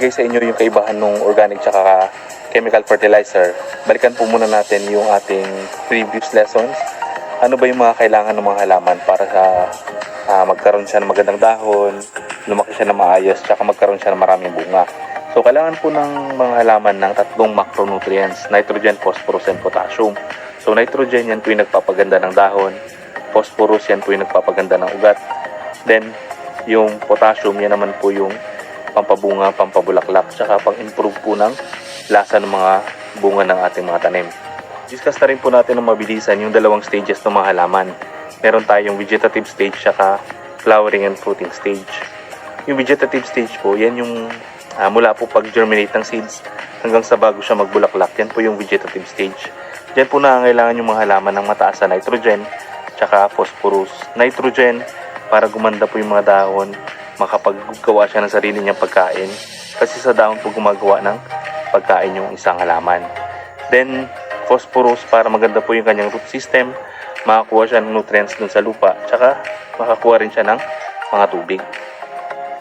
ibigay sa inyo yung kaibahan ng organic tsaka chemical fertilizer, balikan po muna natin yung ating previous lessons. Ano ba yung mga kailangan ng mga halaman para sa magkaroon siya ng magandang dahon, lumaki siya ng maayos, tsaka magkaroon siya ng maraming bunga. So kailangan po ng mga halaman ng tatlong macronutrients: nitrogen, phosphorus, and potassium. So nitrogen, yan po yung nagpapaganda ng dahon. Phosphorus, yan po yung nagpapaganda ng ugat. Then yung potassium, yan naman po yung pampabunga, pampabulaklak, tsaka pang-improve po ng lasa ng mga bunga ng ating mga tanim. Discuss na rin po natin ng mabilisan yung dalawang stages ng mga halaman. Meron tayong vegetative stage tsaka flowering and fruiting stage. Yung vegetative stage po, yan yung mula po pag-germinate ng seeds hanggang sa bago siya magbulaklak. Yan po yung vegetative stage. Diyan po nangangailangan yung mga halaman ng mataas na nitrogen tsaka phosphorus. Nitrogen para gumanda po yung mga dahon, makapaggawa siya ng sarili niyang pagkain. Kasi sa dahon po gumagawa ng pagkain yung isang halaman. Then phosphorus para maganda po yung kanyang root system, makakuha siya ng nutrients dun sa lupa, tsaka makakuha rin siya ng mga tubig.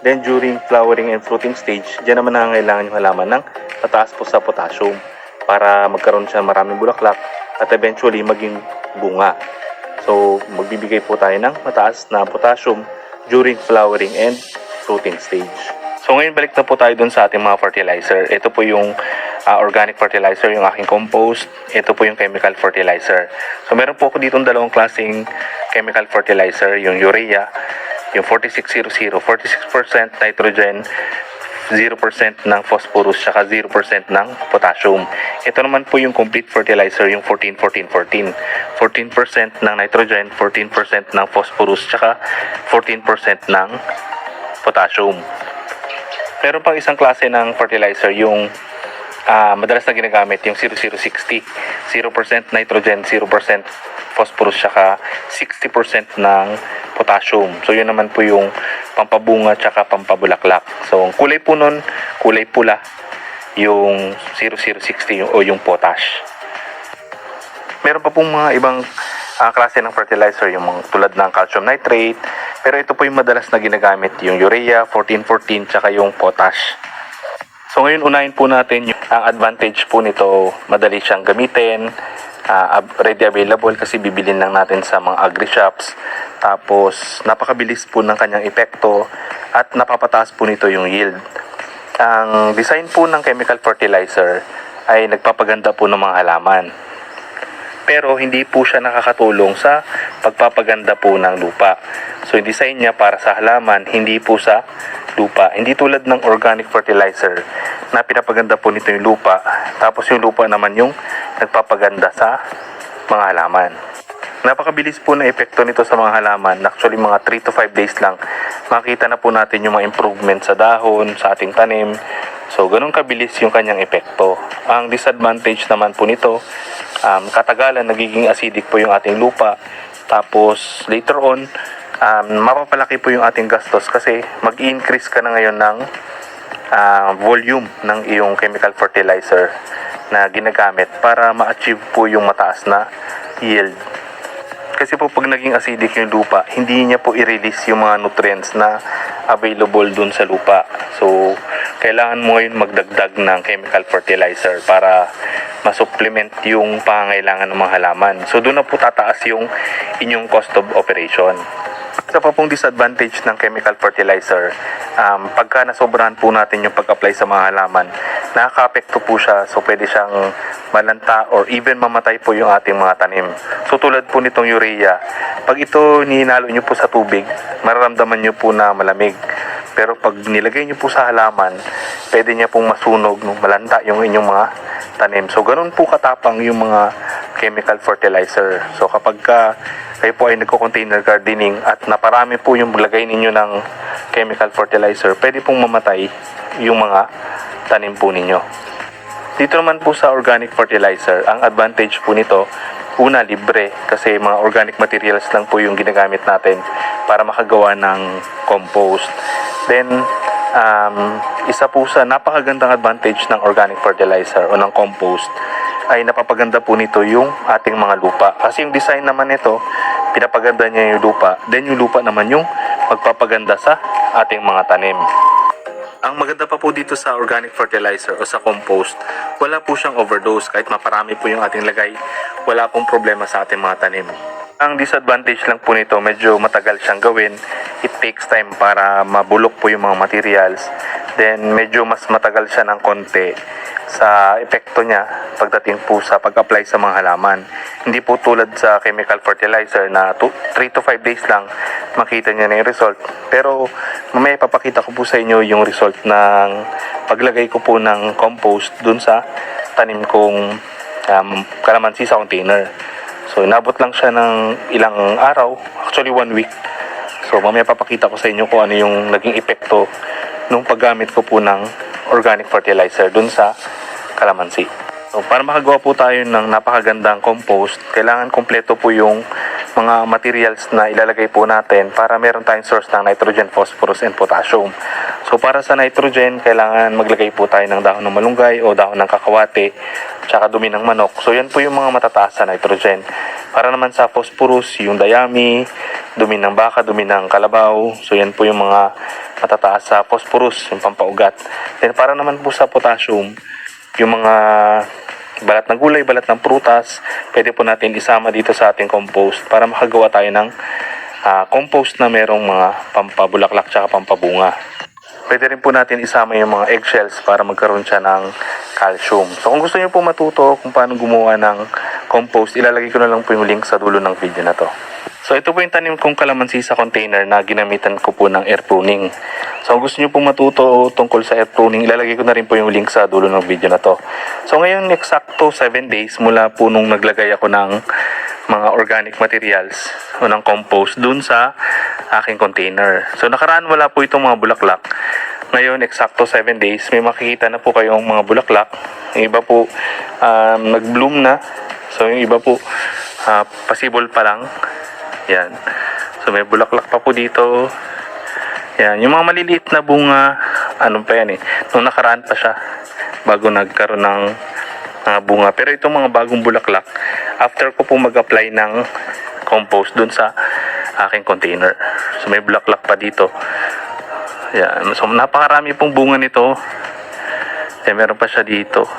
Then during flowering and fruiting stage, diyan naman nangangailangan yung halaman ng mataas po sa potassium para magkaroon siya ng maraming bulaklak at eventually maging bunga. So magbibigay po tayo ng mataas na potassium during flowering and fruiting stage. So ngayon balik na po tayo dun sa ating mga fertilizer. Ito po yung organic fertilizer, yung aking compost. Ito po yung chemical fertilizer. So meron po ako dito dalawang klaseng chemical fertilizer, yung urea, yung 4600, 46% nitrogen, 0% ng phosphorus, saka 0% ng potassium. Ito naman po yung complete fertilizer, yung 14-14-14. 14% ng nitrogen, 14% ng phosphorus, saka 14% ng potassium. Meron pang isang klase ng fertilizer, yung madalas na ginagamit, yung 0060. 0% nitrogen, 0% phosphorus, saka 60% ng potassium. So yun naman po yung pampabunga tsaka pampabulaklak. So ang kulay po nun, kulay pula, yung 0060 o yung potash. Meron pa pong mga ibang klase ng fertilizer, yung mga tulad ng calcium nitrate, pero ito po yung madalas na ginagamit, yung urea, 14-14, tsaka yung potash. So ngayon unahin po natin ang advantage po nito. Madali siyang gamitin, ready available kasi bibilin lang natin sa mga agri-shops. Tapos napakabilis po ng kanyang epekto at napapataas po nito yung yield. Ang design po ng chemical fertilizer ay nagpapaganda po ng mga halaman, pero hindi po siya nakakatulong sa pagpapaganda po ng lupa. So yung design niya para sa halaman, hindi po sa lupa. Hindi tulad ng organic fertilizer na pinapaganda po nito yung lupa, tapos yung lupa naman yung nagpapaganda sa mga halaman. Napakabilis po ng epekto nito sa mga halaman. Actually mga 3 to 5 days lang makita na po natin yung mga improvement sa dahon, sa ating tanim. So ganun kabilis yung kanyang epekto. Ang disadvantage naman po nito, katagalan nagiging acidic po yung ating lupa. Tapos later on, mapapalaki po yung ating gastos kasi mag-increase ka na ngayon ng volume ng iyong chemical fertilizer na ginagamit para ma-achieve po yung mataas na yield. Kasi po pag naging acidic yung lupa, hindi niya po i-release yung mga nutrients na available dun sa lupa. So kailangan mo ngayon magdagdag ng chemical fertilizer para ma-supplement yung pangangailangan ng mga halaman. So doon na po tataas yung inyong cost of operation. Isa pa pong disadvantage ng chemical fertilizer, pagka nasobrahan po natin yung pag-apply sa mga halaman, nakaka-apekto po siya. So pwede siyang malanta or even mamatay po yung ating mga tanim. So tulad po nitong urea, pag ito nihinalo nyo po sa tubig, mararamdaman nyo po na malamig. Pero pag nilagay nyo po sa halaman, pwede niya pong masunog, malanta yung inyong mga tanim. So ganun po katapang yung mga chemical fertilizer. So kapag kayo po ay nagko-container gardening at naparami po yung lagay ninyo ng chemical fertilizer, pwede pong mamatay yung mga tanim po ninyo. Dito naman po sa organic fertilizer, ang advantage po nito, una, libre, kasi mga organic materials lang po yung ginagamit natin para makagawa ng compost. Then isa po sa napakagandang advantage ng organic fertilizer o ng compost ay napapaganda po nito yung ating mga lupa. Kasi yung design naman nito, pinapaganda niya yung lupa. Then yung lupa naman yung magpapaganda sa ating mga tanim. Ang maganda pa po dito sa organic fertilizer o sa compost, wala po siyang overdose. Kahit maparami po yung ating lagay, wala pong problema sa ating mga tanim. Ang disadvantage lang po nito, medyo matagal siyang gawin. It takes time para mabulok po yung mga materials. Then medyo mas matagal siya ng konti sa epekto niya pagdating po sa pag-apply sa mga halaman. Hindi po tulad sa chemical fertilizer na 3 to 5 days lang makita niya na yung result. Pero mamaya papakita ko po sa inyo yung result ng paglagay ko po ng compost dun sa tanim kong kalamansi sa container. So inabot lang siya ng ilang araw, actually 1 week. So mamaya papakita ko sa inyo kung ano yung naging epekto nung paggamit ko po ng organic fertilizer dun sa kalamansi. So para makagawa po tayo ng napakagandang compost, kailangan kompleto po yung mga materials na ilalagay po natin para meron tayong source ng nitrogen, phosphorus, and potassium. So para sa nitrogen, kailangan maglagay po tayo ng dahon ng malunggay o dahon ng kakawate, tsaka dumi ng manok. So yan po yung mga matataas sa nitrogen. Para naman sa phosphorus, yung dayami, dumi ng baka, dumi ng kalabaw. So yan po yung mga matataas sa phosphorus, yung pampaugat. Then para naman po sa potassium, yung mga balat ng gulay, balat ng prutas, pwede po natin isama dito sa ating compost para makagawa tayo ng compost na merong mga pampabulaklak tsaka pampabunga. Pwede rin po natin isama yung mga eggshells para magkaroon siya ng calcium. So kung gusto niyo po matuto kung paano gumawa ng compost, ilalagay ko na lang po yung link sa dulo ng video na to. So ito po yung tanim kong kalamansi sa container na ginamitan ko po ng air pruning. So kung gusto niyo po matuto tungkol sa air pruning, ilalagay ko na rin po yung link sa dulo ng video na to. So ngayon eksakto 7 days mula po nung naglagay ako ng mga organic materials o ng compost dun sa aking container. So nakaraan wala po itong mga bulaklak. Ngayon eksakto 7 days may makikita na po kayong mga bulaklak. Yung iba po nag-bloom na. So yung iba po possible pa lang. Yan. So may bulaklak pa po dito. Yan. Yung mga maliliit na bunga, ano pa yan eh. Nung nakaraan pa siya bago nagkaroon ng bunga. Pero itong mga bagong bulaklak, after ko po mag-apply ng compost dun sa aking container. So may bulaklak pa dito. Yan. So napakarami pong bunga nito. Eh meron pa siya dito.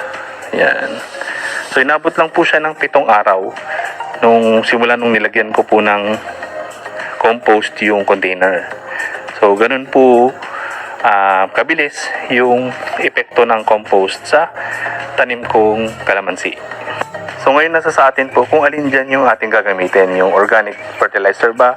Yan. So inabot lang po siya ng 7 araw nung simula nung nilagyan ko po ng compost yung container. So ganun po kabilis yung epekto ng compost sa tanim kong kalamansi. So ngayon nasa sa atin po kung alin dyan yung ating gagamitin, yung organic fertilizer ba